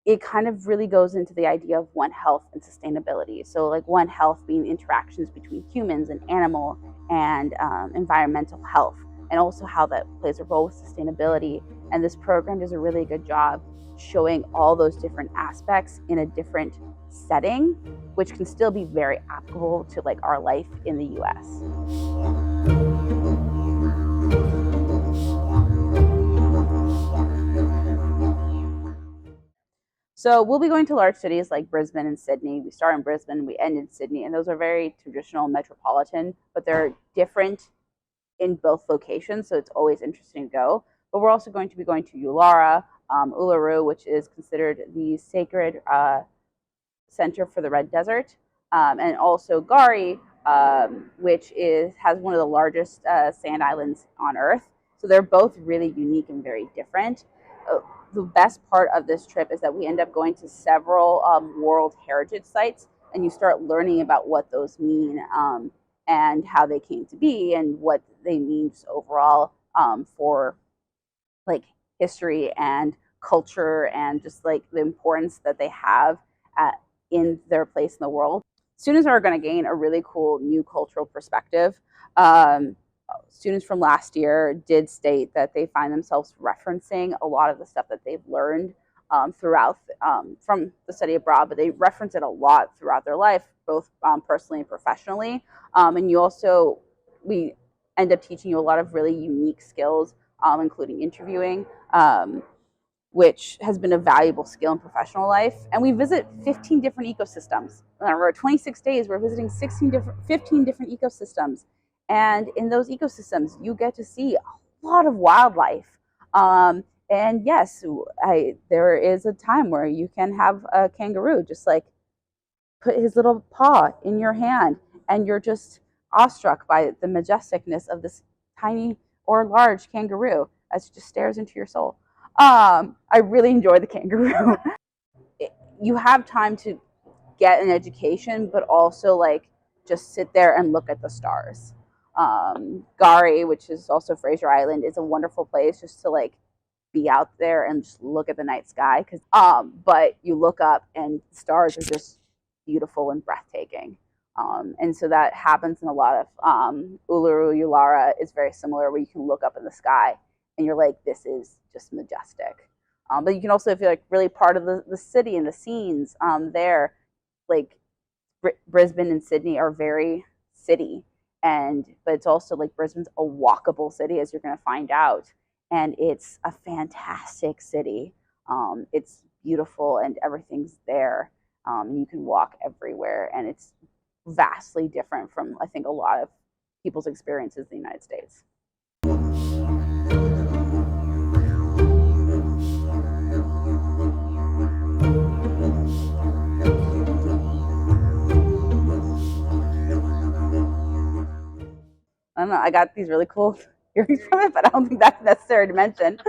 it kind of really goes into the idea of One Health and sustainability. So, like One Health being interactions between humans and animal and environmental health, and also how that plays a role with sustainability. And this program does a really good job showing all those different aspects in a different setting, which can still be very applicable to like our life in the US. So we'll be going to large cities like Brisbane and Sydney. We start in Brisbane, we end in Sydney, and those are very traditional metropolitan, but they're different in both locations, so it's always interesting to go. But we're also going to be going to Ulara, Uluru, which is considered the sacred center for the Red Desert, and also Gari, which has one of the largest sand islands on Earth. So they're both really unique and very different. The best part of this trip is that we end up going to several World Heritage sites, and you start learning about what those mean and how they came to be and what they mean just overall for like history and culture and just like the importance that they have in their place in the world. Students are going to gain a really cool new cultural perspective. Students from last year did state that they find themselves referencing a lot of the stuff that they've learned throughout from the study abroad, but they reference it a lot throughout their life, both personally and professionally. And we end up teaching you a lot of really unique skills, including interviewing, which has been a valuable skill in professional life. And we visit 15 different ecosystems. Over 26 days, we're visiting 15 different ecosystems. And in those ecosystems, you get to see a lot of wildlife. And yes, there is a time where you can have a kangaroo just like put his little paw in your hand, and you're just awestruck by the majesticness of this tiny or large kangaroo as it just stares into your soul. I really enjoy the kangaroo. You have time to get an education, but also like just sit there and look at the stars. Gari, which is also Fraser Island, is a wonderful place just to like be out there and just look at the night sky. But you look up and stars are just beautiful and breathtaking. And so that happens in a lot of Uluru, Ulara is very similar, where you can look up in the sky and you're like, this is just majestic. But you can also feel like really part of the city and the scenes there. Like Brisbane and Sydney are very city, but it's also like Brisbane's a walkable city, as you're going to find out, and it's a fantastic city. It's beautiful and everything's there. You can walk everywhere, and it's vastly different from I think a lot of people's experiences in the United States. I don't know. I got these really cool earrings from it, but I don't think that's necessary to mention.